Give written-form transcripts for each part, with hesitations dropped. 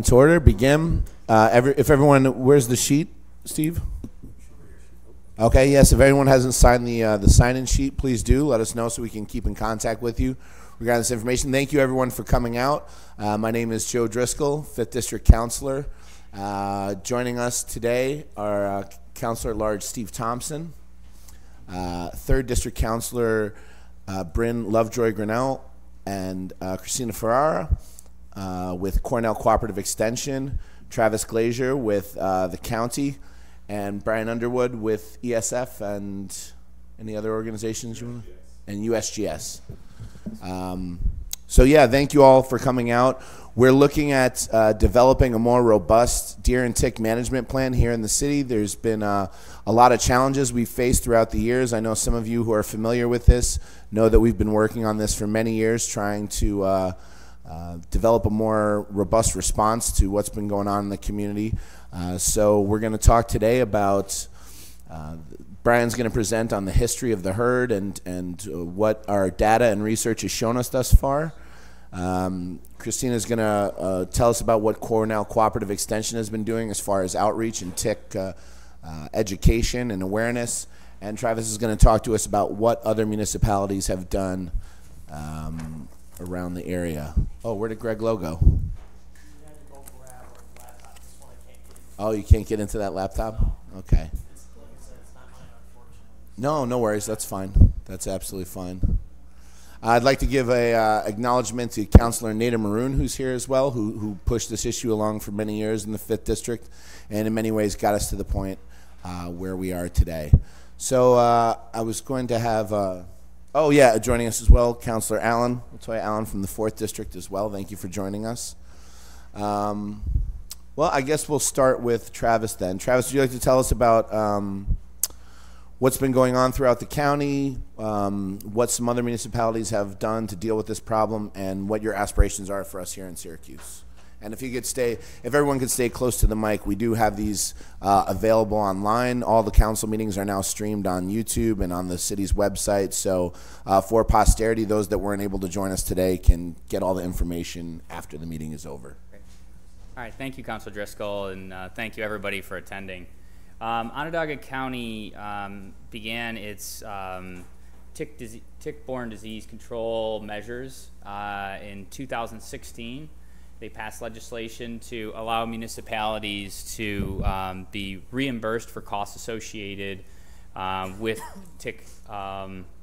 And to order, begin. If everyone, where's the sheet, Steve? Okay, yes, if anyone hasn't signed the sign-in sheet, please do. Let us know so we can keep in contact with you regarding this information. Thank you, everyone, for coming out. My name is Joe Driscoll, 5th District Councilor. Joining us today are Councilor at Large Steve Thompson, 3rd District Councilor Bryn Lovejoy Grinnell, and Christina Ferrara with Cornell Cooperative Extension, Travis Glazier with the county, and Brian Underwood with ESF and any other organizations you want? And USGS. So yeah, thank you all for coming out. We're looking at developing a more robust deer and tick management plan here in the city. There's been a lot of challenges we've faced throughout the years. I know some of you who are familiar with this know that we've been working on this for many years, trying to develop a more robust response to what's been going on in the community. So we're going to talk today about, Brian's going to present on the history of the herd and what our data and research has shown us thus far. Christina's going to tell us about what Cornell Cooperative Extension has been doing as far as outreach and tick education and awareness. And Travis is going to talk to us about what other municipalities have done around the area. Oh, where did Greg Lowe go? Oh, you can't get into that laptop? Okay. No, no worries. That's fine. That's absolutely fine. I'd like to give a acknowledgement to Councilor Nader Maroon, who's here as well, who pushed this issue along for many years in the 5th District, and in many ways got us to the point where we are today. So I was going to have, oh yeah, joining us as well, Councilor Allen. Latoya Allen from the 4th District as well. Thank you for joining us. Well, I guess we'll start with Travis then. Travis, would you like to tell us about what's been going on throughout the county, what some other municipalities have done to deal with this problem, and what your aspirations are for us here in Syracuse? And if you could stay, if everyone could stay close to the mic, we do have these available online. All the council meetings are now streamed on YouTube and on the city's website. So for posterity, those that weren't able to join us today can get all the information after the meeting is over. Great. All right, thank you, Councilor Driscoll, and thank you everybody for attending. Onondaga County began its tick-borne disease control measures in 2016. They passed legislation to allow municipalities to be reimbursed for costs associated with tick,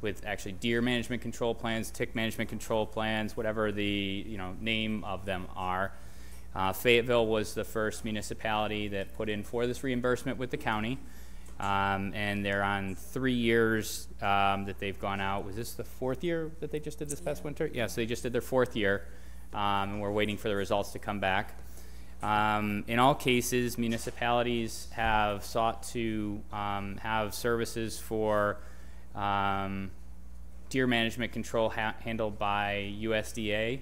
with actually deer management control plans, tick management control plans, whatever the name of them are. Fayetteville was the first municipality that put in for this reimbursement with the county, and they're on 3 years that they've gone out. Was this the 4th year that they just did this past winter? Yeah, so they just did their 4th year. And we're waiting for the results to come back. In all cases, municipalities have sought to have services for deer management control handled by USDA.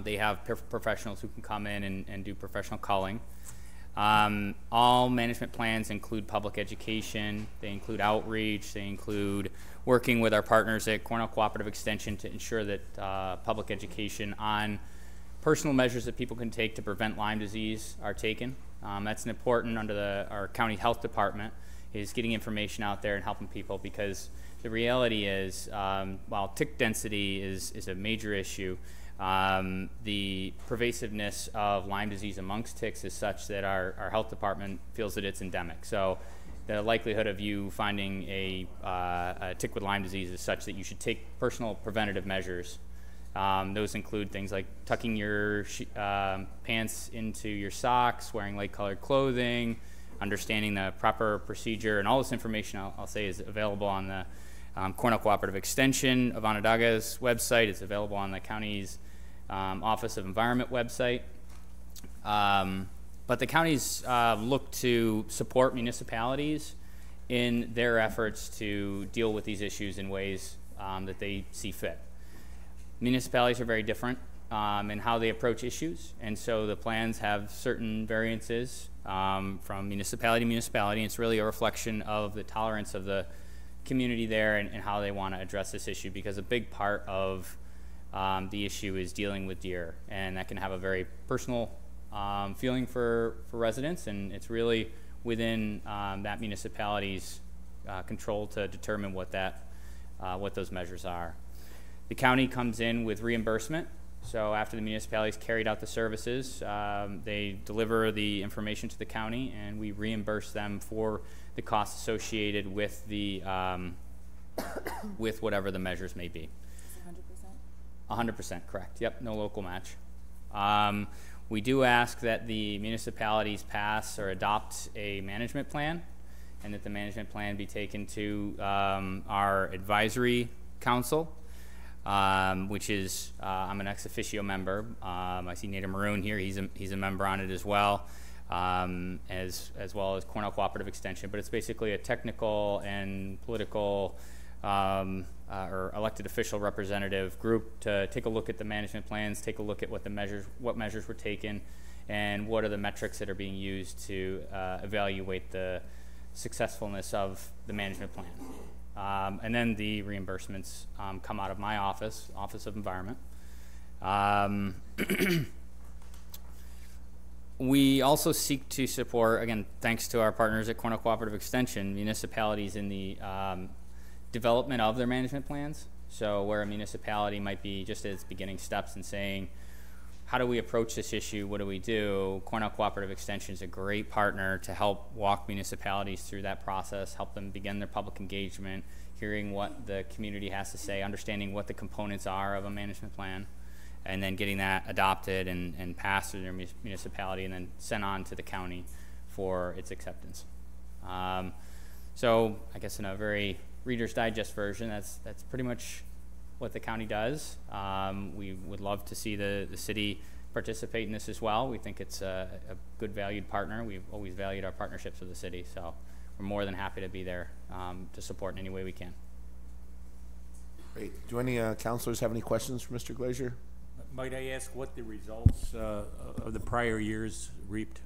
They have professionals who can come in and do professional culling. All management plans include public education, they include outreach, they include working with our partners at Cornell Cooperative Extension to ensure that public education on personal measures that people can take to prevent Lyme disease are taken. That's an important under our county health department, is getting information out there and helping people, because the reality is while tick density is a major issue, the pervasiveness of Lyme disease amongst ticks is such that our health department feels that it's endemic. So the likelihood of you finding a tick with Lyme disease is such that you should take personal preventative measures. Those include things like tucking your pants into your socks, wearing light-colored clothing, understanding the proper procedure, and all this information I'll say is available on the Cornell Cooperative Extension of Onondaga's website. It's available on the county's Office of Environment website. But the counties look to support municipalities in their efforts to deal with these issues in ways that they see fit. Municipalities are very different in how they approach issues, and so the plans have certain variances from municipality to municipality, and it's really a reflection of the tolerance of the community there and how they want to address this issue, because a big part of the issue is dealing with deer, and that can have a very personal feeling for residents, and it's really within that municipality's control to determine what those measures are. The county comes in with reimbursement. So after the municipalities carried out the services, they deliver the information to the county, and we reimburse them for the costs associated with the with whatever the measures may be. 100%. 100%, correct. Yep, no local match. We do ask that the municipalities pass or adopt a management plan, and that the management plan be taken to our advisory council, which is I'm an ex officio member. I see Nader Maroon here; he's a member on it as well, as well as Cornell Cooperative Extension. But it's basically a technical and political or elected official representative group to take a look at the management plans, take a look at what measures were taken, and what are the metrics that are being used to evaluate the successfulness of the management plan. And then the reimbursements come out of my Office of Environment. We also seek to support, again, thanks to our partners at Cornell Cooperative Extension, municipalities in the development of their management plans. So where a municipality might be just at its beginning steps and saying, how do we approach this issue? What do we do? Cornell Cooperative Extension is a great partner to help walk municipalities through that process, help them begin their public engagement, hearing what the community has to say, understanding what the components are of a management plan, and then getting that adopted and passed through their municipality and then sent on to the county for its acceptance. So I guess in a very Reader's Digest version, that's pretty much what the county does. We would love to see the city participate in this as well. We think it's a good valued partner. We've always valued our partnerships with the city, so we're more than happy to be there to support in any way we can. Great. Do any councilors have any questions for Mr. Glazier? Might I ask what the results of the prior years reaped?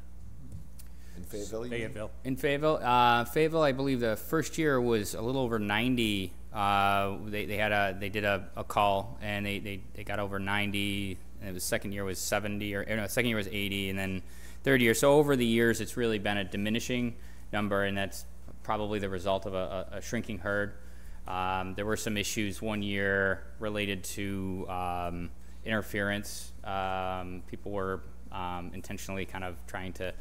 In Fayetteville? Fayetteville. In Fayetteville, I believe the first year was a little over 90. They did a call, and they got over 90. And the second year was 70, or no, second year was 80, and then third year. So over the years, it's really been a diminishing number, and that's probably the result of a shrinking herd. There were some issues one year related to interference. People were intentionally kind of trying to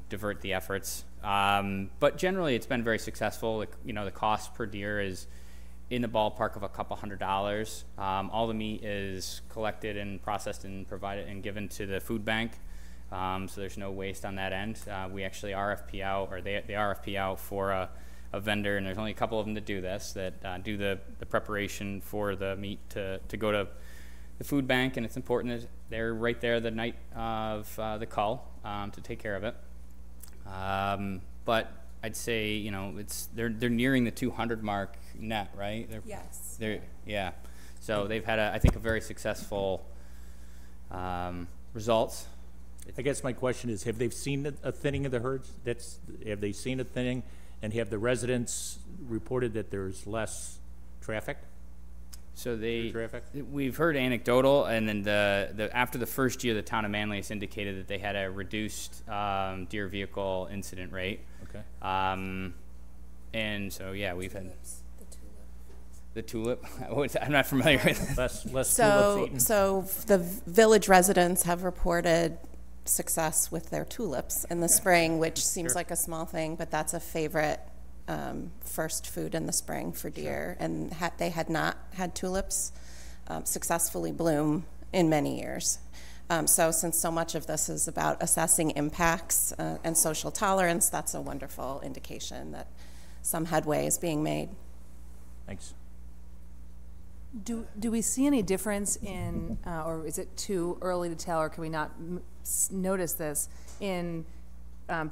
divert the efforts, but generally it's been very successful. The cost per deer is in the ballpark of a couple $100. All the meat is collected and processed and provided and given to the food bank, so there's no waste on that end. We actually RFP out, or they RFP out for a vendor, and there's only a couple of them that do this, that do the preparation for the meat to go to the food bank, and it's important that they're right there the night of the cull to take care of it. But I'd say they're nearing the 200 mark net, right? Yes. Yeah. So they've had I think a very successful results. I guess my question is, have they seen a thinning of the herds? Have they seen a thinning, and have the residents reported that there's less traffic? So we've heard anecdotal, and then after the first year, the town of Manly has indicated that they had a reduced deer vehicle incident rate. Okay. And so yeah, we've had The tulip. I'm not familiar with it. Less tulips eaten? So the village residents have reported success with their tulips in the spring, which seems like a small thing, but that's a favorite first food in the spring for deer, and they had not had tulips successfully bloom in many years. So since so much of this is about assessing impacts and social tolerance, that's a wonderful indication that some headway is being made. Thanks. Do we see any difference in, or is it too early to tell, or can we not notice this, in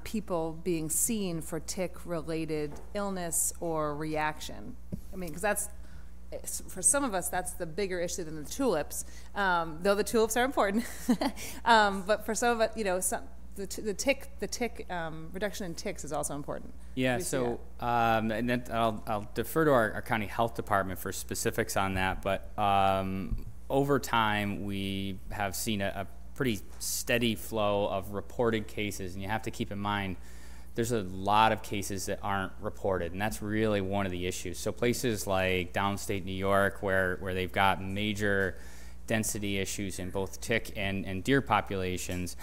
people being seen for tick-related illness or reaction? I mean, because that's, for some of us, that's the bigger issue than the tulips, though the tulips are important. But for some of us, the tick reduction in ticks is also important. Yeah, so and then I'll defer to our county health department for specifics on that, but over time we have seen a pretty steady flow of reported cases, and you have to keep in mind there's a lot of cases that aren't reported, and that's really one of the issues. So places like downstate New York, where they've got major density issues in both tick and deer populations,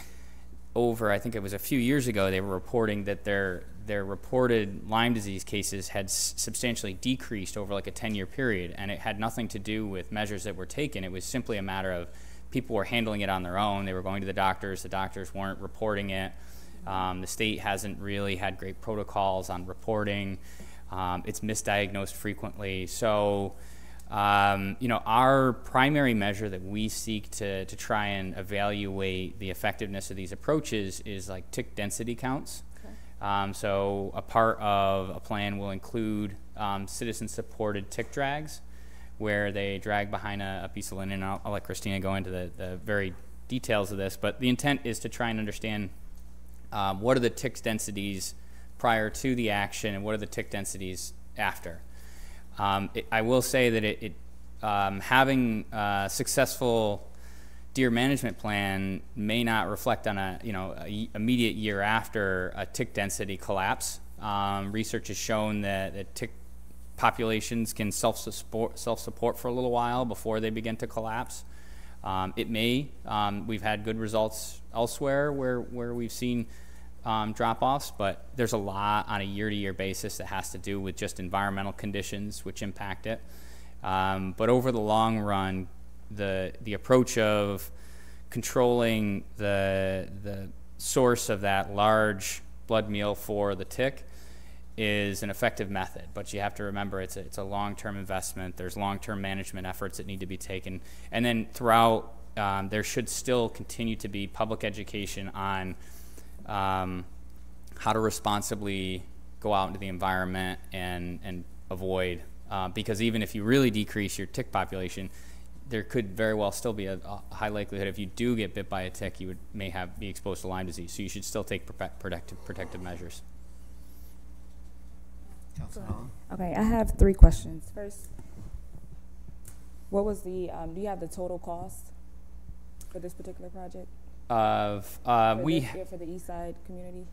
I think it was a few years ago, they were reporting that their reported Lyme disease cases had substantially decreased over like a 10-year period, and it had nothing to do with measures that were taken. It was simply a matter of people were handling it on their own. They were going to the doctors weren't reporting it. The state hasn't really had great protocols on reporting. It's misdiagnosed frequently. So, our primary measure that we seek to try and evaluate the effectiveness of these approaches is like tick density counts. Okay. So a part of a plan will include citizen-supported tick drags, where they drag behind a piece of linen. I'll let Christina go into the very details of this, but the intent is to try and understand what are the tick densities prior to the action and what are the tick densities after. I will say that having a successful deer management plan may not reflect on a immediate year after a tick density collapse. Research has shown that tick populations can self-support for a little while before they begin to collapse. It may. We've had good results elsewhere where we've seen drop-offs, but there's a lot on a year-to-year basis that has to do with just environmental conditions which impact it. But over the long run, the approach of controlling the source of that large blood meal for the tick is an effective method, but you have to remember it's a long-term investment. There's long-term management efforts that need to be taken, and then throughout there should still continue to be public education on how to responsibly go out into the environment and avoid, because even if you really decrease your tick population, there could very well still be a high likelihood if you do get bit by a tick, you may be exposed to Lyme disease. So you should still take protective measures. Okay, I have 3 questions. First, what was the, do you have the total cost for this particular project? For the East Side community?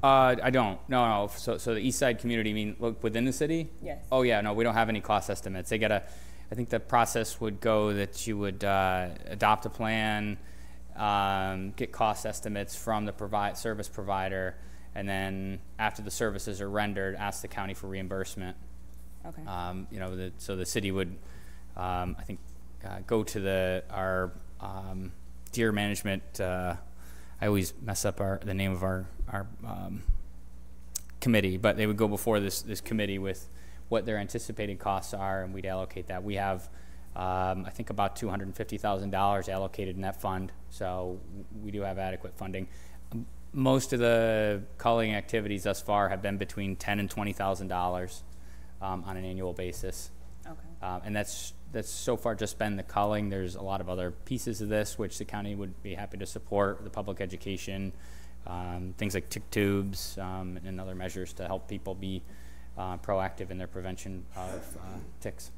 I don't. No. So the East Side community, look, within the city? Yes. Oh yeah, no, we don't have any cost estimates. They I think the process would go that you would adopt a plan, get cost estimates from the service provider, and then after the services are rendered, ask the county for reimbursement. Okay. So the city would, I think, go to our deer management. I always mess up the name of our committee, but they would go before this committee with what their anticipated costs are, and we'd allocate that. We have, I think, about $250,000 allocated in that fund, so we do have adequate funding. Most of the culling activities thus far have been between $10,000 and $20,000 on an annual basis. Okay. And that's so far just been the culling. There's a lot of other pieces of this which the county would be happy to support, the public education, things like tick tubes, and other measures to help people be proactive in their prevention of ticks.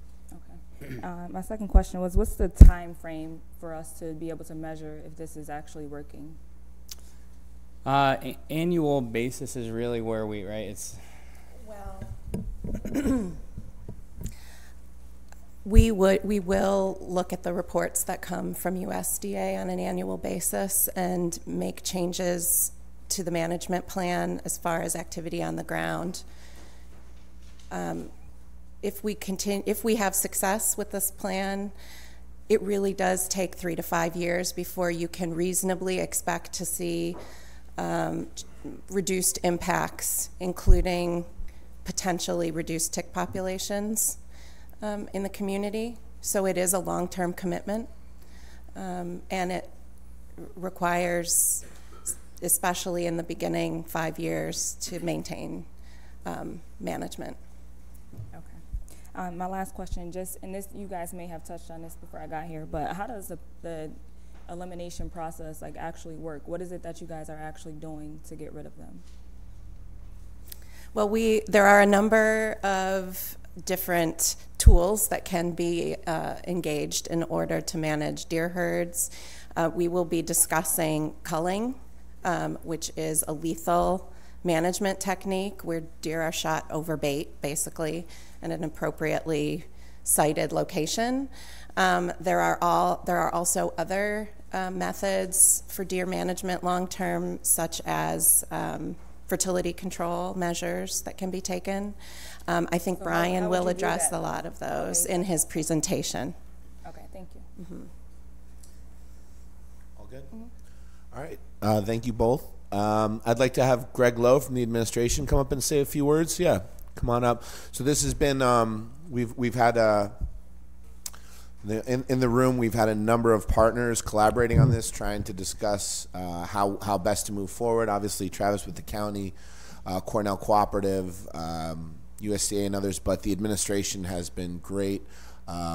Okay. My second question was, what's the time frame for us to be able to measure if this is actually working? Annual basis is really where it's. Well, we will look at the reports that come from USDA on an annual basis and make changes to the management plan as far as activity on the ground. If we have success with this plan, it really does take 3 to 5 years before you can reasonably expect to see reduced impacts, including potentially reduced tick populations in the community. So it is a long-term commitment, and it requires, especially in the beginning 5 years, to maintain management. Okay. My last question, and this, you guys may have touched on this before I got here, but how does the elimination process actually work? What is it that you guys are actually doing to get rid of them? Well, there are a number of different tools that can be engaged in order to manage deer herds. We will be discussing culling, which is a lethal management technique where deer are shot over bait, basically, in an appropriately sited location. There are also other methods for deer management long-term, such as fertility control measures that can be taken. I think So Brian how would will you do address that? a lot of those Okay. in his presentation. Okay, thank you. All good? All right. Thank you both. I'd like to have Greg Lowe from the administration come up and say a few words. Yeah, come on up. So this has been, we've had in the room, we've had a number of partners collaborating on this, trying to discuss how best to move forward. Obviously, Travis with the county, Cornell Cooperative, USDA and others, but the administration has been great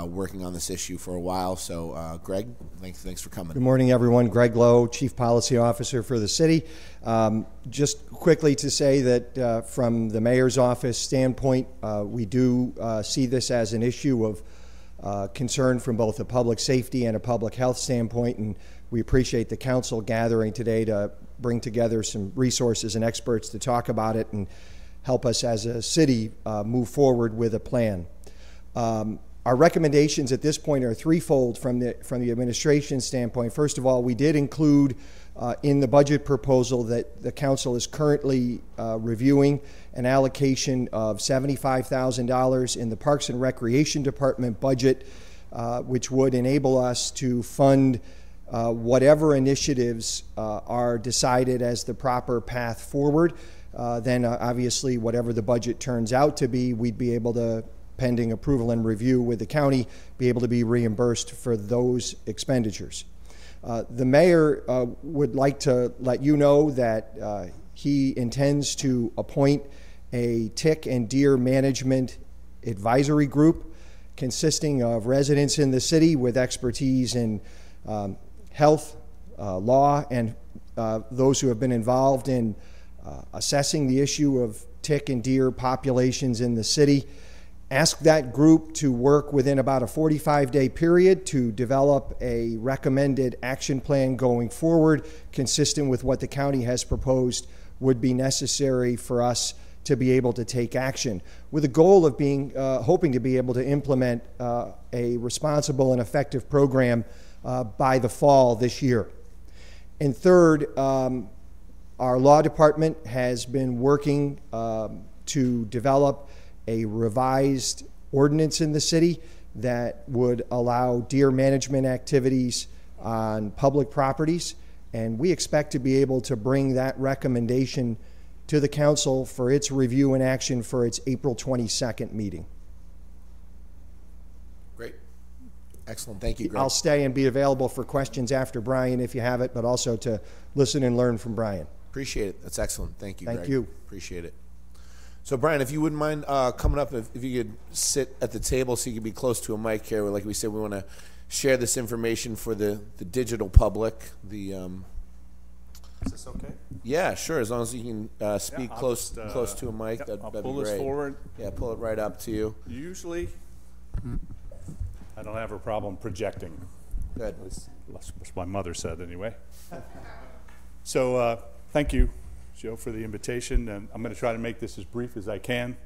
working on this issue for a while. So, Greg, thanks for coming. Good morning, everyone. Greg Lowe, Chief Policy Officer for the city. Just quickly to say that from the mayor's office standpoint, we do see this as an issue of concern from both a public safety and a public health standpoint, and we appreciate the council gathering today to bring together some resources and experts to talk about it and help us as a city move forward with a plan. Our recommendations at this point are threefold from the administration standpoint. First of all, we did include in the budget proposal that the council is currently reviewing an allocation of $75,000 in the Parks and Recreation Department budget, which would enable us to fund whatever initiatives are decided as the proper path forward. Then obviously whatever the budget turns out to be, we'd be able to, pending approval and review with the county, be able to be reimbursed for those expenditures. The mayor would like to let you know that he intends to appoint a tick and deer management advisory group consisting of residents in the city with expertise in health, law, and those who have been involved in assessing the issue of tick and deer populations in the city. Ask that group to work within about a 45-day period to develop a recommended action plan going forward, consistent with what the county has proposed would be necessary for us to be able to take action, with a goal of being, hoping to be able to implement a responsible and effective program by the fall this year. And third, our law department has been working to develop a revised ordinance in the city that would allow deer management activities on public properties, and we expect to be able to bring that recommendation to the council for its review and action for its April 22nd meeting. Great. Excellent. Thank you, Greg. I'll stay and be available for questions after Brian if you have it, but also to listen and learn from Brian. Appreciate it. That's excellent. Thank you, Thank Greg. you. Appreciate it. So, Brian, if you wouldn't mind coming up, if you could sit at the table so you could be close to a mic here. Like we said, we want to share this information for the digital public. The Is this okay? yeah, sure. As long as you can speak I'll close just, close to a mic, I'll that'd be pull great. this forward. Yeah, pull it right up to you. Usually, I don't have a problem projecting. Good. That's what my mother said anyway. So thank you, Joe, for the invitation, and I'm going to try to make this as brief as I can.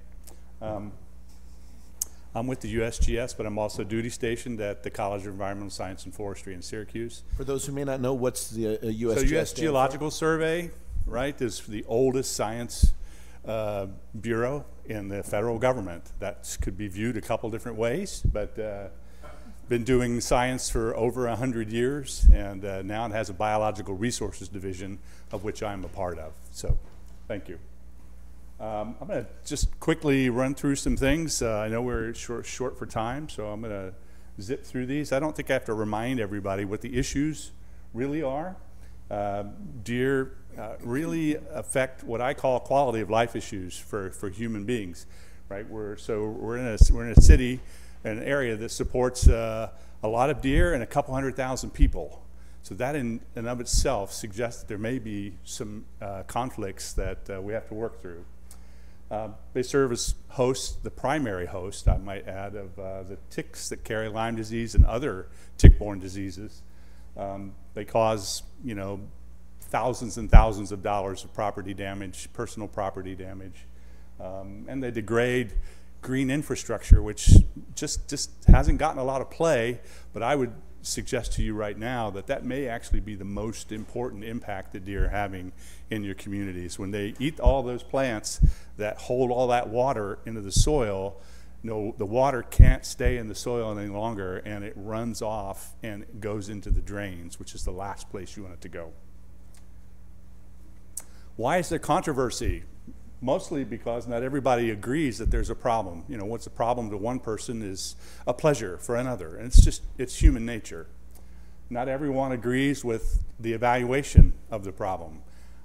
I'm with the USGS, but I'm also duty stationed at the College of Environmental Science and Forestry in Syracuse. For those who may not know, what's the USGS? So U.S. stand for? Geological Survey, right, is the oldest science bureau in the federal government. That could be viewed a couple different ways, but been doing science for over 100 years, and now it has a biological resources division of which I'm a part of. So thank you. I'm going to just quickly run through some things. I know we're short for time, so I'm going to zip through these. I don't think I have to remind everybody what the issues really are. Deer really affect what I call quality of life issues for human beings, right? We're in a city, an area that supports a lot of deer and a couple 100,000 people. So that in and of itself suggests that there may be some conflicts that we have to work through. They serve as hosts, the primary host, I might add, of the ticks that carry Lyme disease and other tick-borne diseases. They cause, you know, thousands and thousands of dollars of property damage, personal property damage, and they degrade green infrastructure, which just hasn't gotten a lot of play. But I would suggest to you right now that that may actually be the most important impact that deer are having in your communities. When they eat all those plants that hold all that water into the soil, no, the water can't stay in the soil any longer, and it runs off and goes into the drains, which is the last place you want it to go. Why is there controversy? Mostly because not everybody agrees that there's a problem. You know, what's a problem to one person is a pleasure for another, and it's human nature. Not everyone agrees with the evaluation of the problem.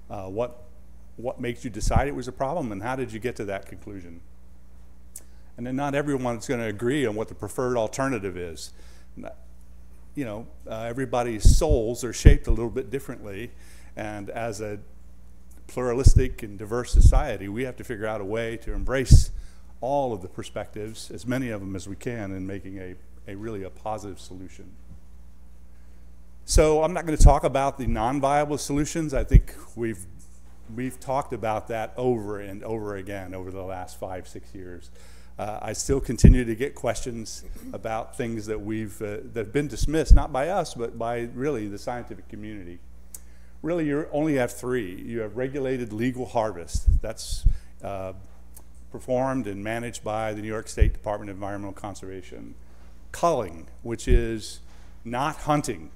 What makes you decide it was a problem, and how did you get to that conclusion? And then not everyone's going to agree on what the preferred alternative is. You know, everybody's souls are shaped a little bit differently, and as a pluralistic and diverse society, we have to figure out a way to embrace all of the perspectives, as many of them as we can, in making a really positive solution. So I'm not going to talk about the non-viable solutions. I think we've talked about that over and over again over the last 5-6 years. I still continue to get questions about things that that have been dismissed, not by us, but by really the scientific community. Really, you only have 3. You have regulated legal harvest. That's performed and managed by the New York State Department of Environmental Conservation. Culling, which is not hunting.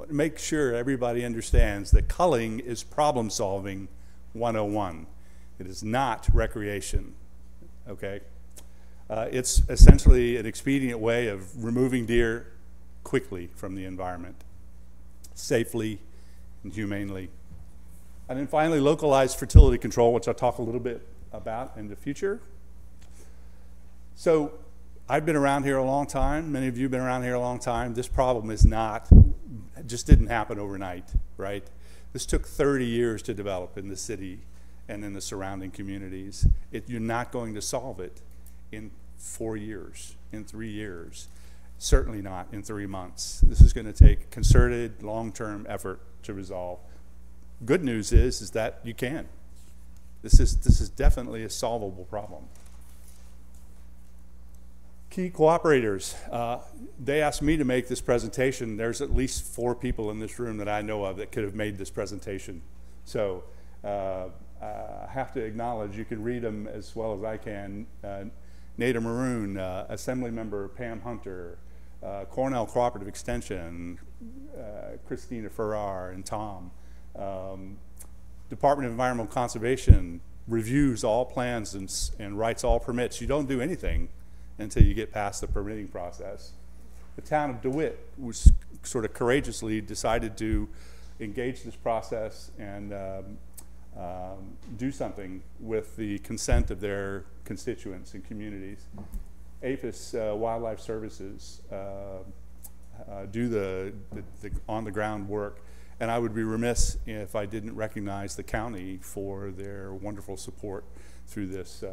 Make sure everybody understands that culling is problem solving 101. It is not recreation, okay? It's essentially an expedient way of removing deer quickly from the environment, safely and humanely. And then finally, localized fertility control, which I'll talk a little bit about in the future. So I've been around here a long time. Many of you have been around here a long time. This problem just didn't happen overnight, right? This took 30 years to develop in the city and in the surrounding communities. You're not going to solve it in 4 years, in 3 years, certainly not in 3 months. This is going to take concerted, long-term effort to resolve. Good news is that you can. This is definitely a solvable problem. Key cooperators. They asked me to make this presentation. There's at least 4 people in this room that I know of that could have made this presentation. So I have to acknowledge, you can read them as well as I can. Nada Maroon, Assemblymember Pam Hunter, Cornell Cooperative Extension, Christina Farrar and Tom. Department of Environmental Conservation reviews all plans and writes all permits. You don't do anything until you get past the permitting process. The town of DeWitt was sort of courageously decided to engage this process and do something with the consent of their constituents and communities. APHIS Wildlife Services do the on-the-ground work, and I would be remiss if I didn't recognize the county for their wonderful support through this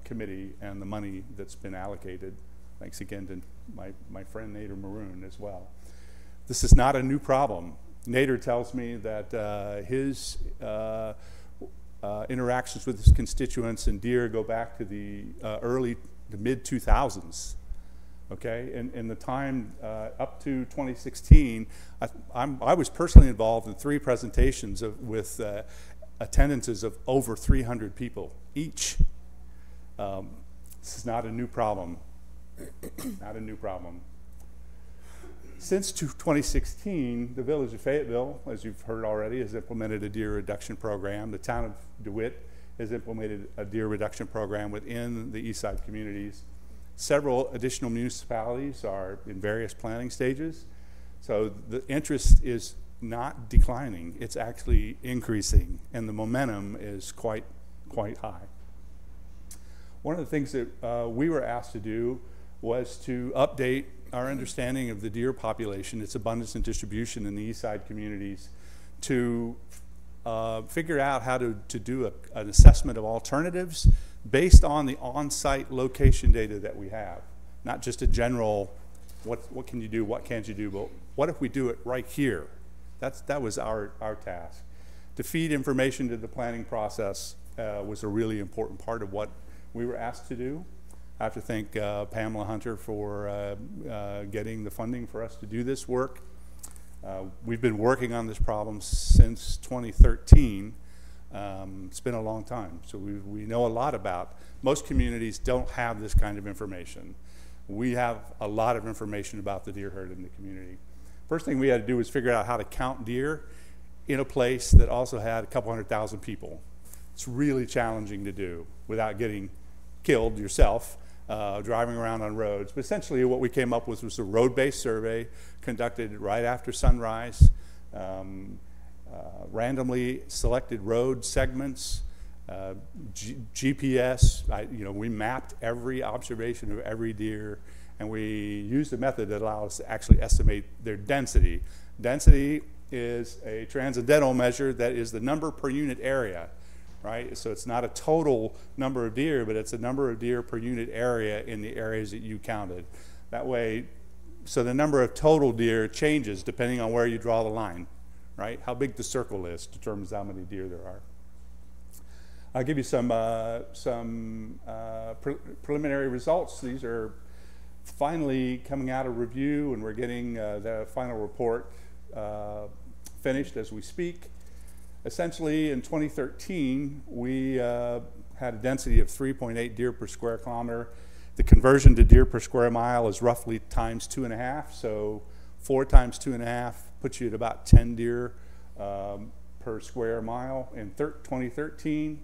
committee and the money that's been allocated. Thanks again to my friend Nader Maroon as well. This is not a new problem. Nader tells me that his interactions with his constituents and deer go back to the mid-2000s. Okay, in the time up to 2016, I was personally involved in 3 presentations with attendances of over 300 people each. This is not a new problem. Not a new problem. Since 2016, the Village of Fayetteville, as you've heard already, has implemented a deer reduction program. The town of DeWitt has implemented a deer reduction program within the East Side communities. Several additional municipalities are in various planning stages. So the interest is not declining, it's actually increasing, and the momentum is quite high. One of the things that we were asked to do was to update our understanding of the deer population, its abundance and distribution in the East Side communities, to figure out how to do an assessment of alternatives based on the on-site location data that we have. Not just a general, what can you do, what can't you do, but what if we do it right here? That was our task. To feed information to the planning process was a really important part of what we were asked to do. I have to thank Pamela Hunter for getting the funding for us to do this work. We've been working on this problem since 2013. It's been a long time, so we know a lot about. Most communities don't have this kind of information. We have a lot of information about the deer herd in the community. First thing we had to do was figure out how to count deer in a place that also had a couple 100,000 people. It's really challenging to do without getting killed yourself driving around on roads. But essentially what we came up with was a road-based survey conducted right after sunrise, randomly selected road segments, GPS. We mapped every observation of every deer, and we used a method that allows us to actually estimate their density. Density is a transcendental measure that is the number per unit area, right? So it's not a total number of deer, but it's a number of deer per unit area in the areas that you counted. That way, so the number of total deer changes depending on where you draw the line, right? How big the circle is determines how many deer there are. I'll give you some preliminary results. These are finally coming out of review, and we're getting the final report finished as we speak. Essentially, in 2013, we had a density of 3.8 deer per square kilometer. The conversion to deer per square mile is roughly times 2.5, so 4 times 2.5 puts you at about 10 deer per square mile in 2013,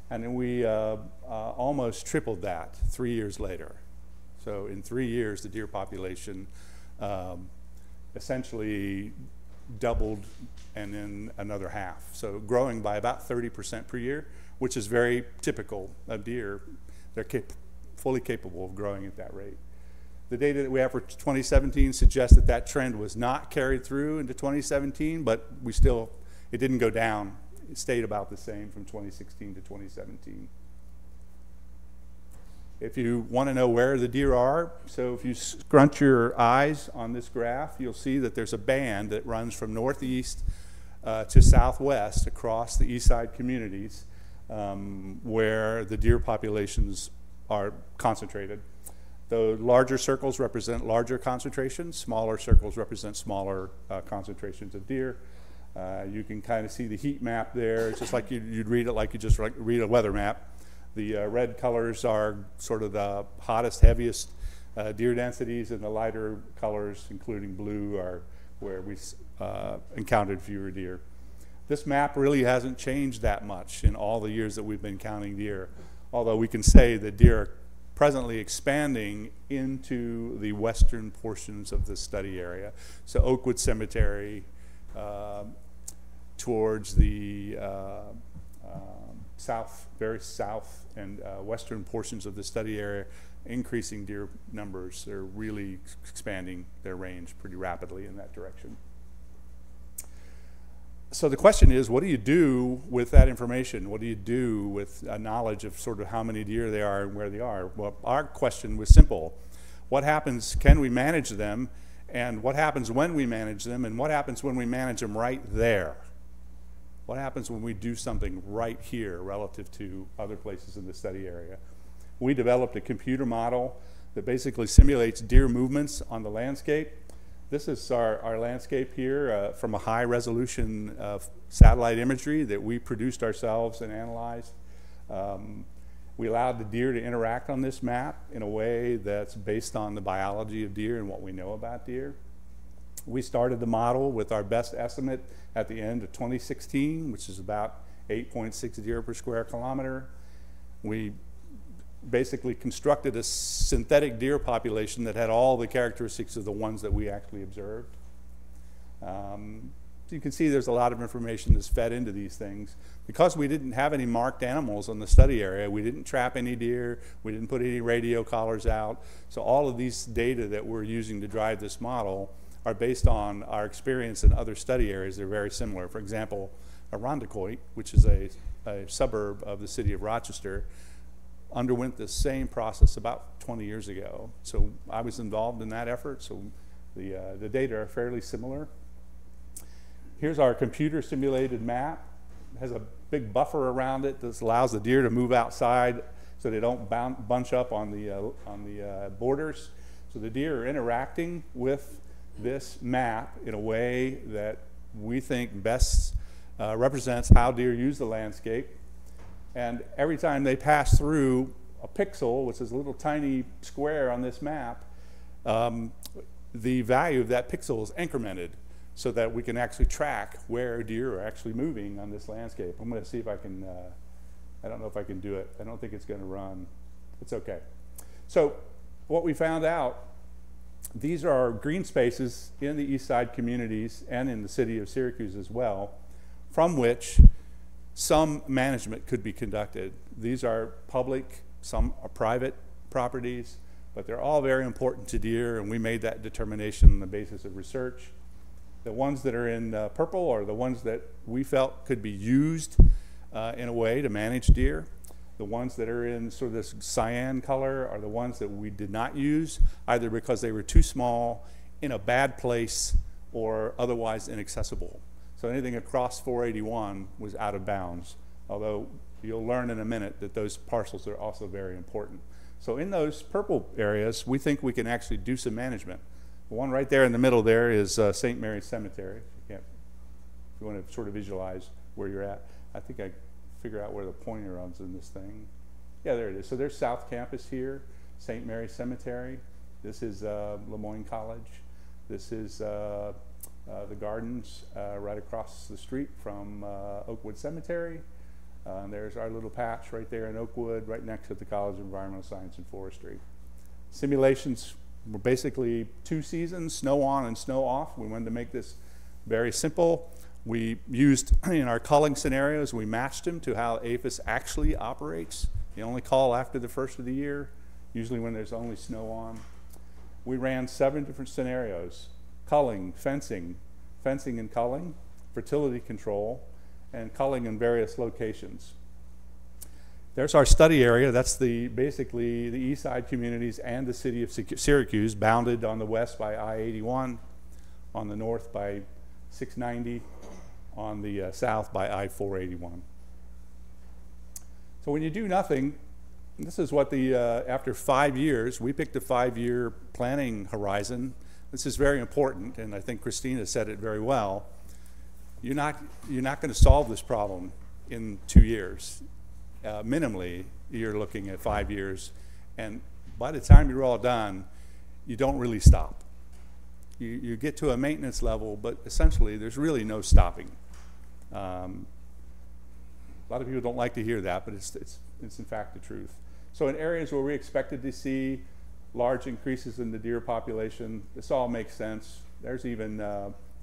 and then we almost tripled that 3 years later. So in 3 years, the deer population essentially doubled and then another half. So growing by about 30% per year, which is very typical of deer. They're fully capable of growing at that rate. The data that we have for 2017 suggests that that trend was not carried through into 2017, but it didn't go down. It stayed about the same from 2016 to 2017. If you want to know where the deer are, so if you scrunch your eyes on this graph, you'll see that there's a band that runs from northeast to southwest across the east side communities where the deer populations are concentrated. The larger circles represent larger concentrations, smaller circles represent smaller concentrations of deer. You can kind of see the heat map there. It's just like you'd read it like you just read a weather map. The red colors are sort of the hottest, heaviest deer densities, and the lighter colors, including blue, are where we encountered fewer deer. This map really hasn't changed that much in all the years that we've been counting deer, although we can say that deer are presently expanding into the western portions of the study area. So Oakwood Cemetery towards the very south and western portions of the study area, increasing deer numbers. They're really expanding their range pretty rapidly in that direction. So the question is, what do you do with that information? What do you do with a knowledge of sort of how many deer there are and where they are? Well, our question was simple. What happens, can we manage them? And what happens when we manage them? And what happens when we manage them right there? What happens when we do something right here relative to other places in the study area? We developed a computer model that basically simulates deer movements on the landscape. This is our landscape here from a high resolution satellite imagery that we produced ourselves and analyzed. We allowed the deer to interact on this map in a way that's based on the biology of deer and what we know about deer. We started the model with our best estimate at the end of 2016, which is about 8.6 deer per square kilometer. We basically constructed a synthetic deer population that had all the characteristics of the ones that we actually observed. So you can see there's a lot of information that's fed into these things. Because we didn't have any marked animals on the study area, we didn't trap any deer, we didn't put any radio collars out. So all of these data that we're using to drive this model are based on our experience in other study areas. They're very similar. For example, Irondequoit, which is a suburb of the city of Rochester, underwent the same process about 20 years ago. So I was involved in that effort, so The data are fairly similar. Here's our computer simulated map. It has a big buffer around it that allows the deer to move outside so they don't bunch up on the borders. So the deer are interacting with this map in a way that we think best represents how deer use the landscape. And every time they pass through a pixel, which is a little tiny square on this map, the value of that pixel is incremented so that we can actually track where deer are actually moving on this landscape. I'm going to see if I can, I don't know if I can do it. I don't think it's going to run. It's okay. So what we found out, these are our green spaces in the east side communities and in the city of Syracuse as well, from which some management could be conducted. These are public, some are private properties, but they're all very important to deer, and we made that determination on the basis of research. The ones that are in purple are the ones that we felt could be used in a way to manage deer. The ones that are in sort of this cyan color are the ones that we did not use, either because they were too small, in a bad place, or otherwise inaccessible. So anything across 481 was out of bounds, although you'll learn in a minute that those parcels are also very important. So in those purple areas, we think we can actually do some management. The one right there in the middle there is St. Mary's Cemetery. If you want to sort of visualize where you're at. I think I figure out where the pointer runs in this thing. Yeah, there it is. So there's South Campus here, St. Mary's Cemetery. This is Lemoyne College. This is the gardens right across the street from Oakwood Cemetery. And there's our little patch right there in Oakwood, right next to the College of Environmental Science and Forestry. Simulations were basically 2 seasons, snow on and snow off. We wanted to make this very simple. We used, in our culling scenarios, we matched them to how APHIS actually operates. They only call after the first of the year, usually when there's only snow on. We ran 7 different scenarios: culling, fencing and culling, fertility control, and culling in various locations. There's our study area. That's basically the east side communities and the city of Syracuse, bounded on the west by I-81, on the north by 690, on the south by I-481. So when you do nothing, this is what after 5 years, we picked a 5-year planning horizon. This is very important, and I think Christina said it very well. You're not going to solve this problem in 2 years. Minimally, you're looking at 5 years, and by the time you're all done, you don't really stop. You get to a maintenance level, but essentially there's really no stopping. A lot of people don't like to hear that, but it's in fact the truth. So in areas where we expected to see large increases in the deer population, this all makes sense. There's even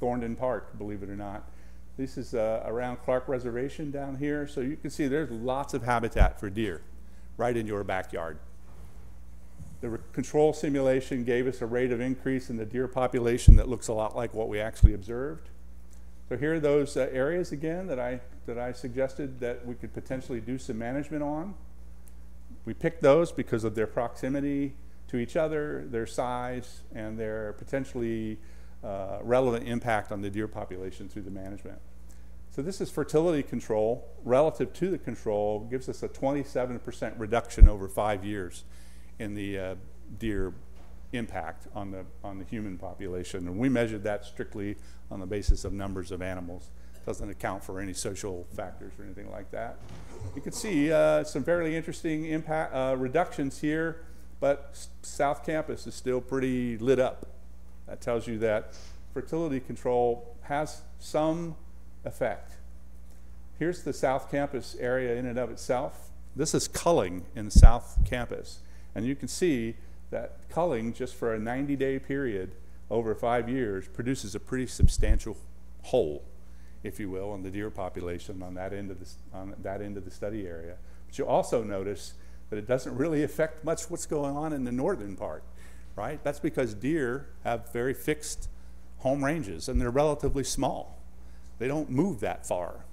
Thorndon Park, believe it or not. This is around Clark Reservation down here, so you can see there's lots of habitat for deer right in your backyard. The control simulation gave us a rate of increase in the deer population that looks a lot like what we actually observed. So here are those areas again that I suggested that we could potentially do some management on. We picked those because of their proximity to each other, their size, and their potentially relevant impact on the deer population through the management. So this is fertility control. Relative to the control, gives us a 27% reduction over 5 years in the deer impact on the human population. And we measured that strictly on the basis of numbers of animals. Doesn't account for any social factors or anything like that. You can see some fairly interesting impact reductions here, but South Campus is still pretty lit up. That tells you that fertility control has some effect. Here's the South Campus area in and of itself. This is culling in South Campus. And you can see that culling, just for a 90-day period over 5 years, produces a pretty substantial hole, if you will, in the deer population on that end of the study area. But you also notice that it doesn't really affect much what's going on in the northern part. Right? That's because deer have very fixed home ranges, and they're relatively small. They don't move that far.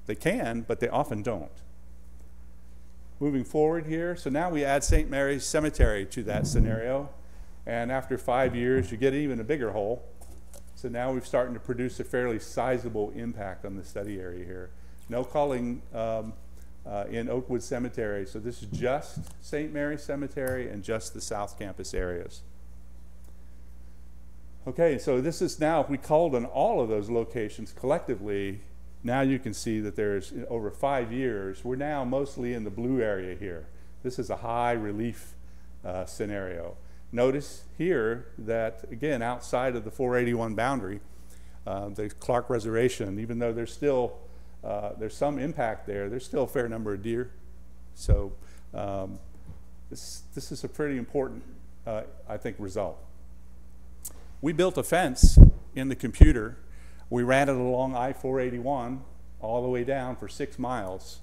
They can, but they often don't. Moving forward here, so now we add St. Mary's Cemetery to that scenario. And after 5 years, you get even a bigger hole. So now we're starting to produce a fairly sizable impact on the study area here. No culling in Oakwood Cemetery. So this is just St. Mary's Cemetery and just the South Campus areas. Okay, so this is now, if we culled on all of those locations collectively, now you can see that there's, over 5 years, we're now mostly in the blue area here. This is a high relief scenario. Notice here that, again, outside of the 481 boundary, the Clark Reservation, even though there's still, there's some impact there, there's still a fair number of deer. So this is a pretty important, I think, result. We built a fence in the computer. We ran it along I-481 all the way down for 6 miles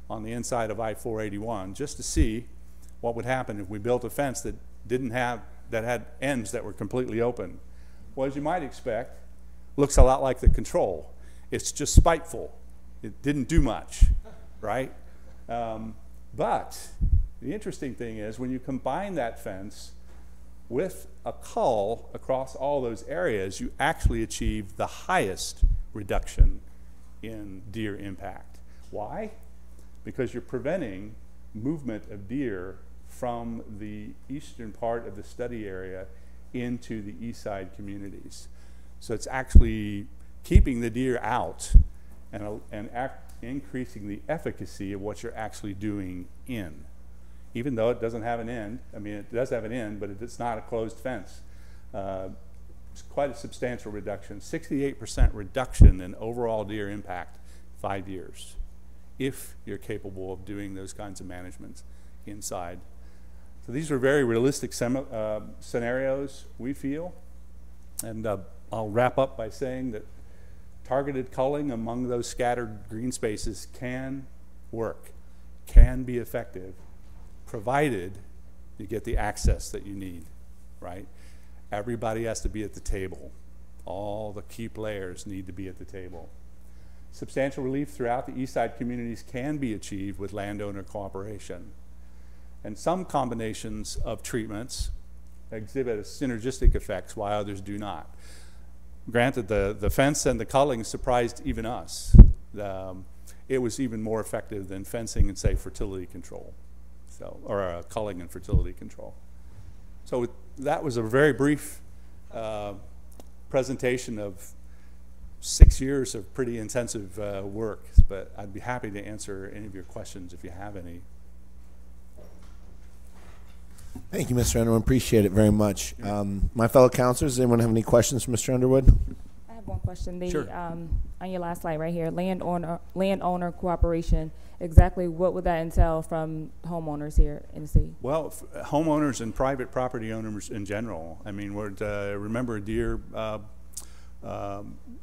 on the inside of I-481 just to see what would happen if we built a fence that had ends that were completely open. Well, as you might expect, looks a lot like the control. It's just spiteful. It didn't do much, right? But the interesting thing is when you combine that fence with a cull across all those areas, you actually achieve the highest reduction in deer impact. Why? Because you're preventing movement of deer from the eastern part of the study area into the east side communities. So it's actually keeping the deer out and increasing the efficacy of what you're actually doing in. Even though it doesn't have an end, I mean, it does have an end, but it's not a closed fence. It's quite a substantial reduction, 68% reduction in overall deer impact, 5 years, if you're capable of doing those kinds of managements inside. So these are very realistic scenarios, we feel. And I'll wrap up by saying that targeted culling among those scattered green spaces can work, can be effective, provided you get the access that you need, right? Everybody has to be at the table. All the key players need to be at the table. Substantial relief throughout the east side communities can be achieved with landowner cooperation. And some combinations of treatments exhibit a synergistic effects while others do not. Granted, the fence and the culling surprised even us. It was even more effective than fencing and, say, fertility control. So, or culling and fertility control. So that was a very brief presentation of 6 years of pretty intensive work, but I'd be happy to answer any of your questions if you have any. Thank you, Mr. Underwood. Appreciate it very much. My fellow councilors, does anyone have any questions for Mr. Underwood? I have one question. Sure. On your last slide right here, landowner cooperation, exactly what would that entail from homeowners here in the city? Well, homeowners and private property owners in general. I mean, remember, deer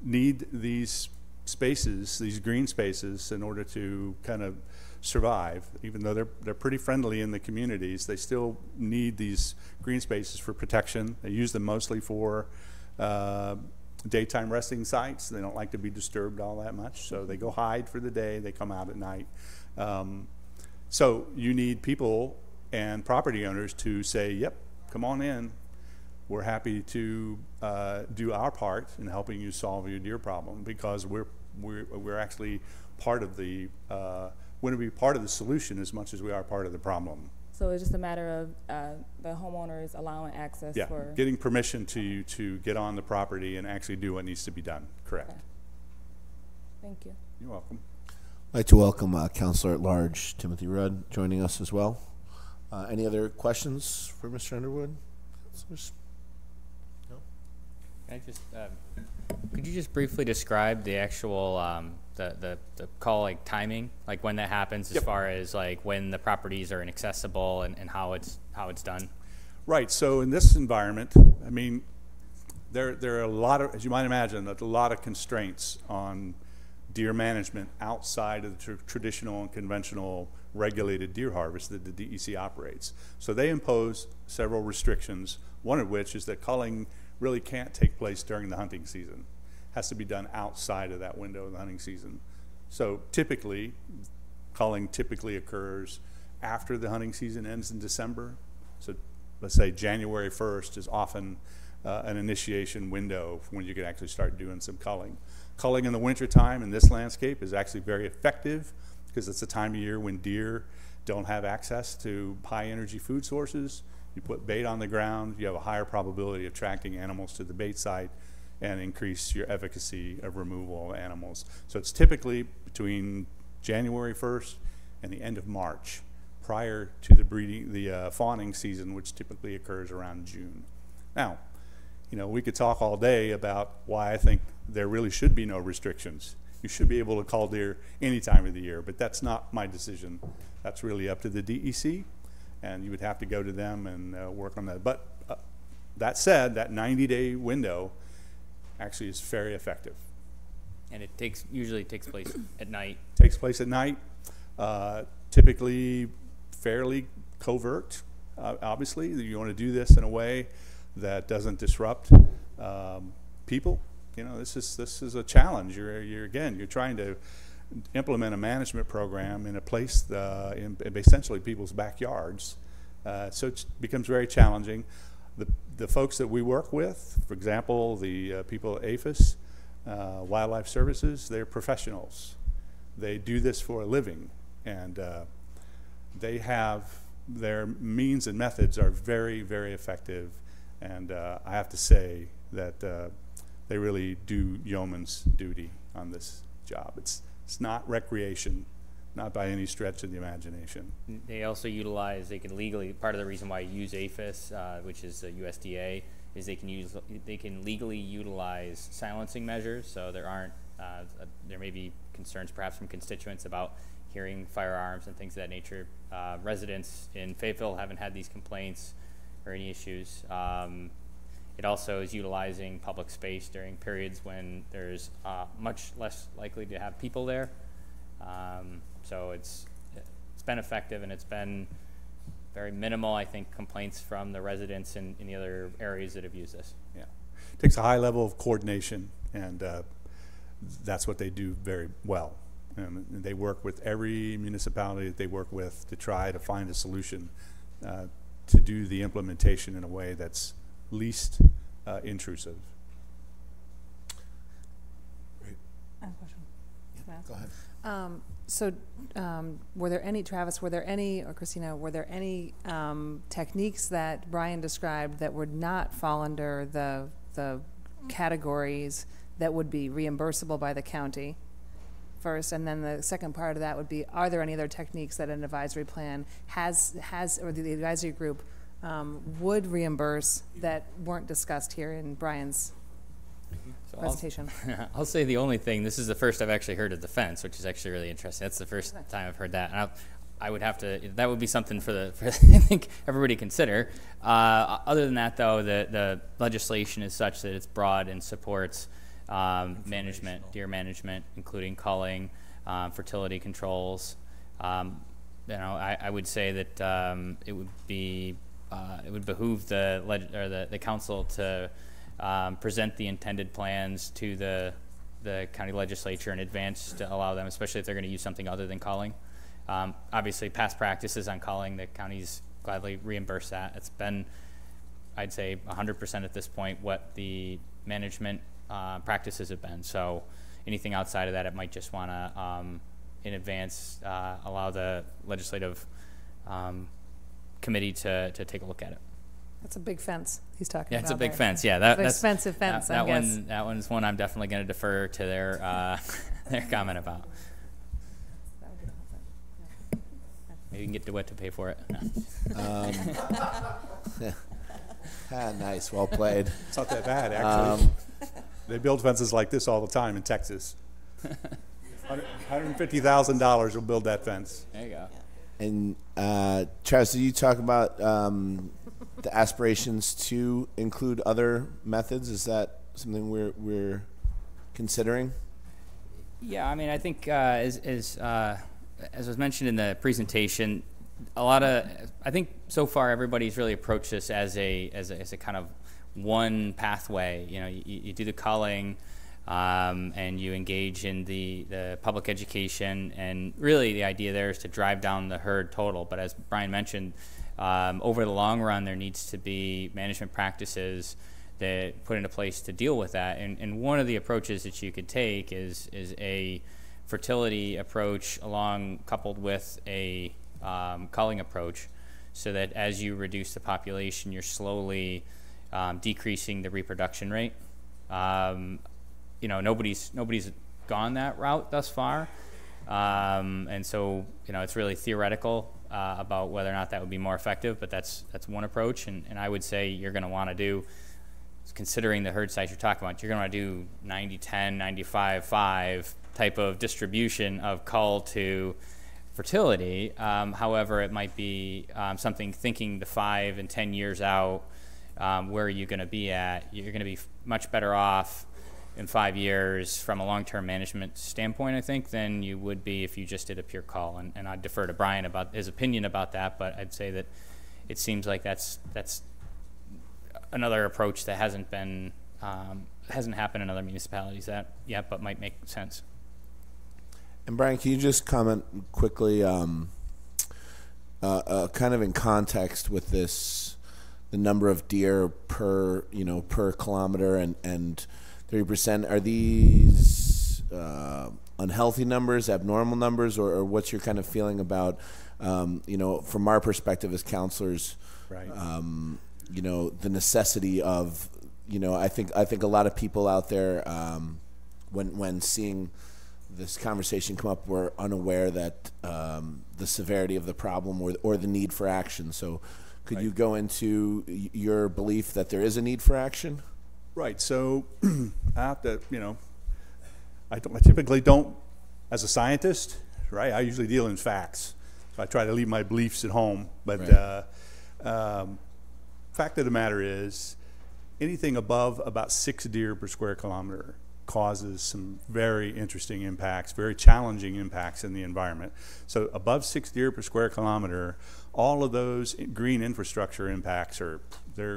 need these spaces, these green spaces, in order to kind of survive. Even though they're pretty friendly in the communities, they still need these green spaces for protection. They use them mostly for daytime resting sites. They don't like to be disturbed all that much, so they go hide for the day, they come out at night. So you need people and property owners to say, yep, come on in. We're happy to do our part in helping you solve your deer problem, because we're actually part of the want to be part of the solution as much as we are part of the problem. So it's just a matter of the homeowners allowing access for... getting permission to get on the property and actually do what needs to be done. Correct. Okay. Thank you. You're welcome. I'd like to welcome Councilor at Large Timothy Rudd joining us as well. Any other questions for Mr. Underwood? No? Can I just, could you just briefly describe the actual the call, like timing, like when that happens, as far as like when the properties are inaccessible and how it's done? Right. So in this environment, I mean, there are a lot of, as you might imagine, a lot of constraints on deer management outside of the traditional and conventional regulated deer harvest that the DEC operates. So they impose several restrictions, one of which is that culling really can't take place during the hunting season. It has to be done outside of that window of the hunting season. So typically, culling typically occurs after the hunting season ends in December. So let's say January 1st is often an initiation window when you can actually start doing some culling. Culling in the wintertime in this landscape is actually very effective because it's a time of year when deer don't have access to high energy food sources. You put bait on the ground, you have a higher probability of attracting animals to the bait site and increase your efficacy of removal of animals. So it's typically between January 1st and the end of March, prior to the fawning season, which typically occurs around June. Now, we could talk all day about why I think there really should be no restrictions. You should be able to cull deer any time of the year, but that's not my decision. That's really up to the DEC, and you would have to go to them and work on that. But that said, that 90-day window actually is very effective. And it usually takes place at night. Takes place at night, typically fairly covert. Obviously, you want to do this in a way that doesn't disrupt people. This is a challenge. You're trying to implement a management program in a place in essentially people's backyards. So it becomes very challenging. The folks that we work with, for example, the people at APHIS, Wildlife Services, they're professionals. They do this for a living, and they have their means and methods are very, very effective. And I have to say that they really do yeoman's duty on this job. It's not recreation, not by any stretch of the imagination. They also utilize, they can legally, part of the reason why you use APHIS, which is USDA, is they can legally utilize silencing measures. So there may be concerns perhaps from constituents about hearing firearms and things of that nature. Residents in Fayetteville haven't had these complaints or any issues. It also is utilizing public space during periods when there's much less likely to have people there. So it's been effective, and it's been very minimal, I think, complaints from the residents in the other areas that have used this. Yeah, it takes a high level of coordination, and that's what they do very well. And they work with every municipality that they work with to try to find a solution to do the implementation in a way that's least intrusive. I have a question. Can I ask? Go ahead. Were there any, Travis, or Christina, were there any techniques that Brian described that would not fall under the categories that would be reimbursable by the county first? And then the second part of that would be, are there any other techniques that an advisory plan has or the advisory group would reimburse that weren't discussed here in Brian's presentation? I'll say the only thing, this is the first I've actually heard of the fence, which is actually really interesting. That's the first time I've heard that. And I would have to, that would be something for I think everybody to consider. Other than that, though, the legislation is such that it's broad and supports management, deer management, including culling, fertility controls. I would say that it would behoove the council to present the intended plans to the county legislature in advance to allow them, especially if they're going to use something other than culling. Obviously, past practices on culling, the counties gladly reimburse that. It's been, I'd say, 100% at this point what the management practices have been. So anything outside of that, it might just want to, in advance, allow the legislative committee to take a look at it. That's a big fence he's talking about. Yeah, it's a big there. fence. Yeah, that's an expensive fence. I guess that one's one I'm definitely going to defer to their their comment about. Maybe you can get DeWitt to pay for it. Nice, well played. It's not that bad, actually. They build fences like this all the time in Texas. $150,000 will build that fence. There you go. And Travis, did you talk about the aspirations to include other methods? Is that something we're considering? Yeah, I mean, I think as was mentioned in the presentation, I think so far everybody's really approached this as a kind of one pathway. You know, you do the culling, and you engage in the public education, and really the idea there is to drive down the herd total. But as Brian mentioned, Over the long run, there needs to be management practices that put into place to deal with that. And one of the approaches that you could take is a fertility approach coupled with a culling approach, so that as you reduce the population, you're slowly decreasing the reproduction rate. Nobody's gone that route thus far, and so it's really theoretical about whether or not that would be more effective. But that's one approach, and I would say you're going to want to do, considering the herd size you're talking about, you're going to do 90-10, 95-5 type of distribution of cull to fertility. However, it might be something thinking the 5 and 10 years out, where are you going to be at? You're going to be much better off in 5 years from a long-term management standpoint, I think, than you would be if you just did a pure cull. And I'd defer to Brian about his opinion about that, but I'd say that it seems like that's another approach that hasn't happened in other municipalities yet, but might make sense. And Brian, can you just comment quickly, kind of in context with this, the number of deer per kilometer and 30%? Are these unhealthy numbers, abnormal numbers, or what's your kind of feeling about, from our perspective as counselors, Right. The necessity of, I think a lot of people out there, when seeing this conversation come up, were unaware that the severity of the problem or the need for action. So could you go into your belief that there is a need for action? Right. So I have to, I typically don't, as a scientist, right, I usually deal in facts. So I try to leave my beliefs at home. But fact of the matter is, anything above about 6 deer per square kilometer causes some very interesting impacts, very challenging impacts in the environment. So above 6 deer per square kilometer, all of those green infrastructure impacts they're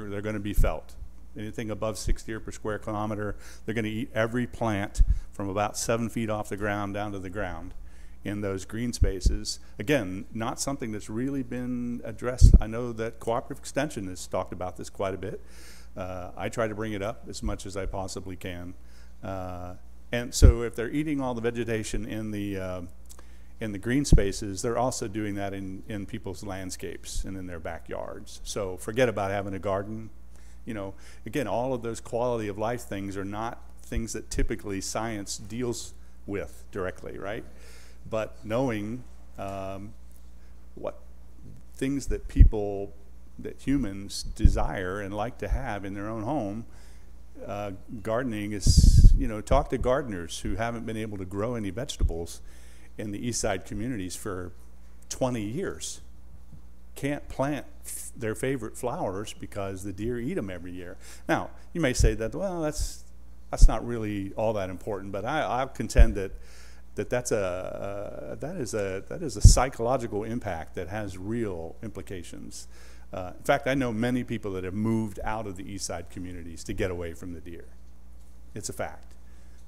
going to be felt. Anything above 6 deer per square kilometer, they're going to eat every plant from about 7 feet off the ground down to the ground in those green spaces. Again, not something that's really been addressed. I know that Cooperative Extension has talked about this quite a bit. I try to bring it up as much as I possibly can. And so if they're eating all the vegetation in the green spaces, they're also doing that in people's landscapes and in their backyards. So forget about having a garden. Again, all of those quality of life things are not things that typically science deals with directly, right? But knowing what things that humans desire and like to have in their own home, gardening is, talk to gardeners who haven't been able to grow any vegetables in the East Side communities for 20 years. Can't plant their favorite flowers because the deer eat them every year. Now, you may say that, well, that's not really all that important, but I'll contend that is a psychological impact that has real implications. In fact, I know many people that have moved out of the East Side communities to get away from the deer. It's a fact.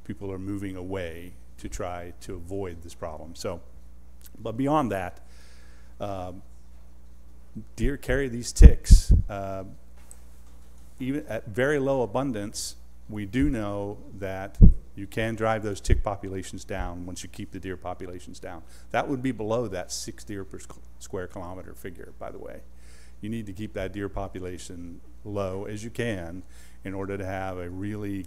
People are moving away to try to avoid this problem. So, but beyond that, deer carry these ticks. Even at very low abundance, we do know that you can drive those tick populations down once you keep the deer populations down. That would be below that 6 deer per square kilometer figure, by the way. You need to keep that deer population low as you can in order to have a really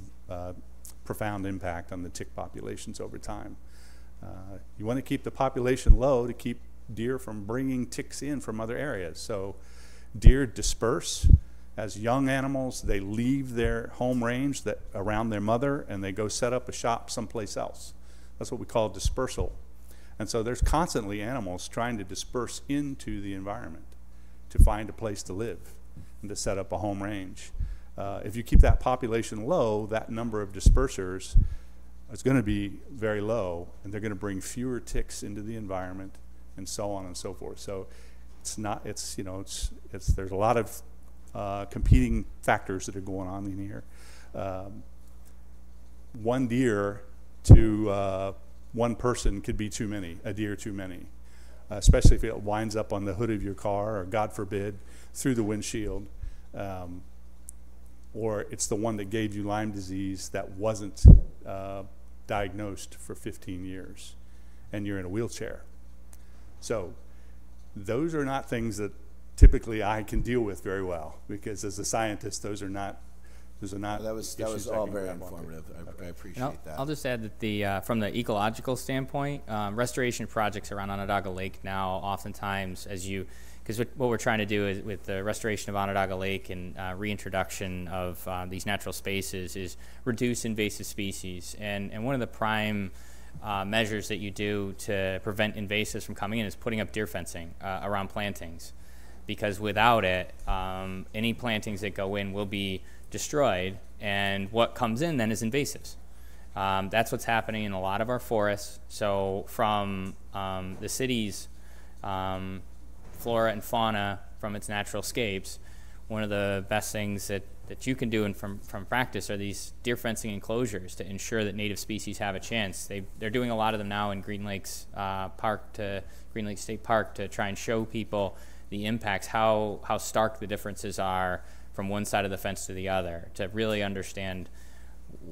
profound impact on the tick populations over time. You want to keep the population low to keep deer from bringing ticks in from other areas. So deer disperse. As young animals, they leave their home range around their mother and they go set up a shop someplace else. That's what we call dispersal. And so there's constantly animals trying to disperse into the environment to find a place to live and to set up a home range. If you keep that population low, that number of dispersers is going to be very low, and they're going to bring fewer ticks into the environment, and so on and so forth. So there's a lot of competing factors that are going on in here. One deer to one person could be too many, a deer too many. especially if it winds up on the hood of your car or, God forbid, through the windshield. Or it's the one that gave you Lyme disease that wasn't diagnosed for 15 years, and you're in a wheelchair. So those are not things that typically I can deal with very well, because as a scientist, those are not. That was all very informative. I appreciate that. I'll just add that the from the ecological standpoint, restoration projects around Onondaga Lake now oftentimes, because what we're trying to do is with the restoration of Onondaga Lake and reintroduction of these natural spaces is reduce invasive species. And one of the prime measures that you do to prevent invasives from coming in is putting up deer fencing around plantings, because without it, any plantings that go in will be destroyed, and what comes in then is invasives. That's what's happening in a lot of our forests. So from the city's flora and fauna, from its natural scapes, one of the best things that you can do from practice are these deer fencing enclosures to ensure that native species have a chance. They're doing a lot of them now in Green Lakes Green Lakes State Park to try and show people the impacts, how stark the differences are from one side of the fence to the other, to really understand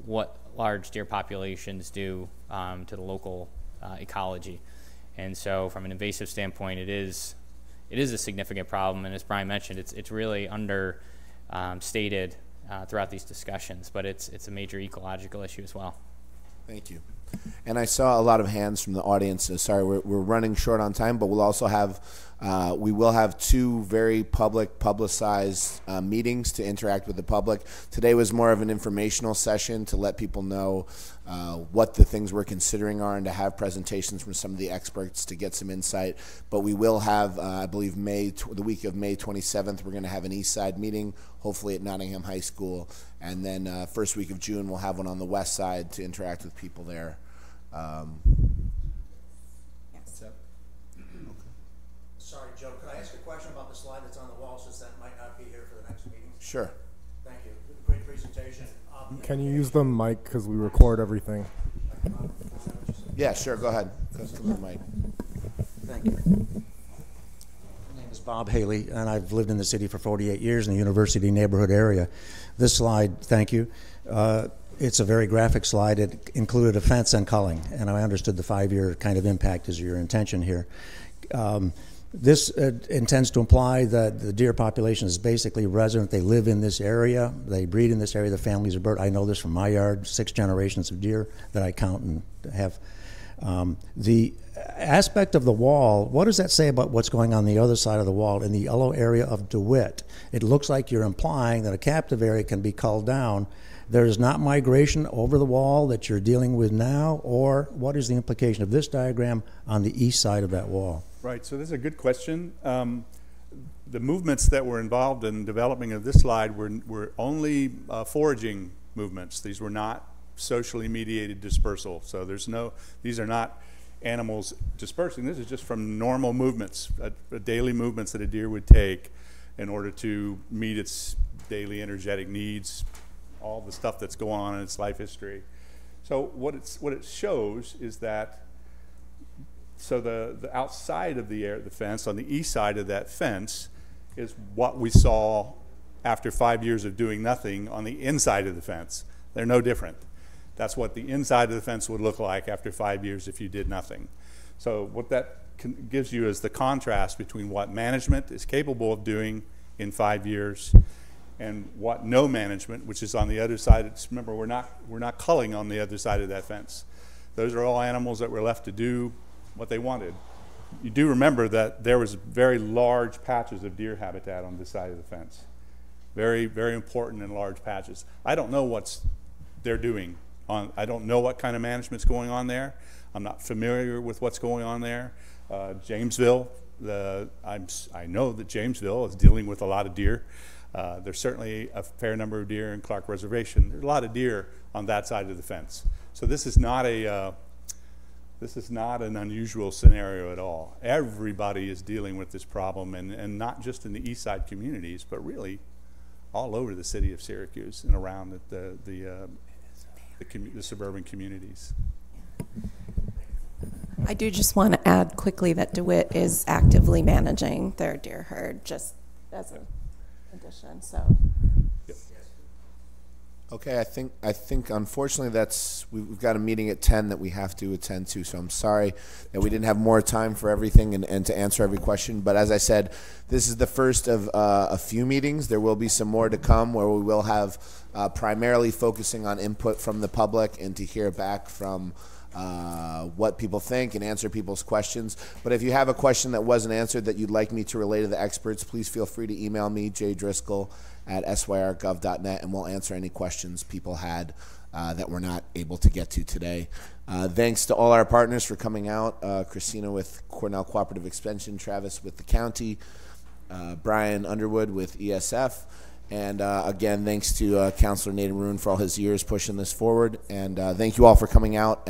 what large deer populations do to the local ecology. And so from an invasive standpoint, it is a significant problem, and as Brian mentioned, it's really stated throughout these discussions, but it's a major ecological issue as well. Thank you. And I saw a lot of hands from the audience. Sorry, we're running short on time, but we'll also have we will have two very publicized meetings to interact with the public. Today was more of an informational session to let people know what the things we're considering are, and to have presentations from some of the experts to get some insight. But we will have, I believe, the week of May 27th, we're going to have an East Side meeting, hopefully at Nottingham High School. And then first week of June, we'll have one on the West Side to interact with people there. Yes. Sorry, Joe, could I ask a question about the slide that's on the wall, since that might not be here for the next meeting? Sure. Thank you. Great presentation. Can you use the mic, because we record everything? Yeah, sure. Go ahead. Go to the mic. Thank you. My name is Bob Haley, and I've lived in the city for 48 years in the university neighborhood area. This slide, thank you. It's a very graphic slide. It included a fence and culling, and I understood the 5-year kind of impact is your intention here. This intends to imply that the deer population is basically resident. They live in this area. They breed in this area. The families are bird. I know this from my yard, 6 generations of deer that I count and have. The aspect of the wall, what does that say about what's going on the other side of the wall in the yellow area of DeWitt? It looks like you're implying that a captive area can be culled down. There's not migration over the wall that you're dealing with now, or what is the implication of this diagram on the east side of that wall? Right, so this is a good question. The movements that were involved in developing of this slide were only foraging movements. These were not socially mediated dispersal. So these are not animals dispersing. This is just from normal movements, daily movements that a deer would take in order to meet its daily energetic needs, all the stuff that's going on in its life history. So what it shows is that, so the outside of the fence, on the east side of that fence, is what we saw after 5 years of doing nothing on the inside of the fence. They're no different. That's what the inside of the fence would look like after 5 years if you did nothing. So what that gives you is the contrast between what management is capable of doing in 5 years and what no management, which is on the other side. Remember, we're not culling on the other side of that fence. Those are all animals that were left to do what they wanted. You do remember that there was very large patches of deer habitat on this side of the fence. Very, very important and large patches. I don't know what they're doing. I don't know what kind of management's going on there. I'm not familiar with what's going on there. Jamesville, I know that Jamesville is dealing with a lot of deer. There's certainly a fair number of deer in Clark Reservation. There's a lot of deer on that side of the fence. So this is not an unusual scenario at all. Everybody is dealing with this problem, and not just in the east side communities, but really all over the city of Syracuse and around the suburban communities. I do just want to add quickly that DeWitt is actively managing their deer herd, just as an addition. So. Okay, I think unfortunately we've got a meeting at 10 that we have to attend to, so I'm sorry that we didn't have more time for everything and to answer every question. But as I said, this is the first of a few meetings. There will be some more to come where we will have primarily focusing on input from the public and to hear back from what people think and answer people's questions. But if you have a question that wasn't answered that you'd like me to relay to the experts, please feel free to email me, jdriscoll@syrgov.net, and we'll answer any questions people had that we're not able to get to today. Thanks to all our partners for coming out, Christina with Cornell Cooperative Extension, Travis with the county, Brian Underwood with ESF, and again, thanks to Councilor Nathan Roon for all his years pushing this forward, and thank you all for coming out.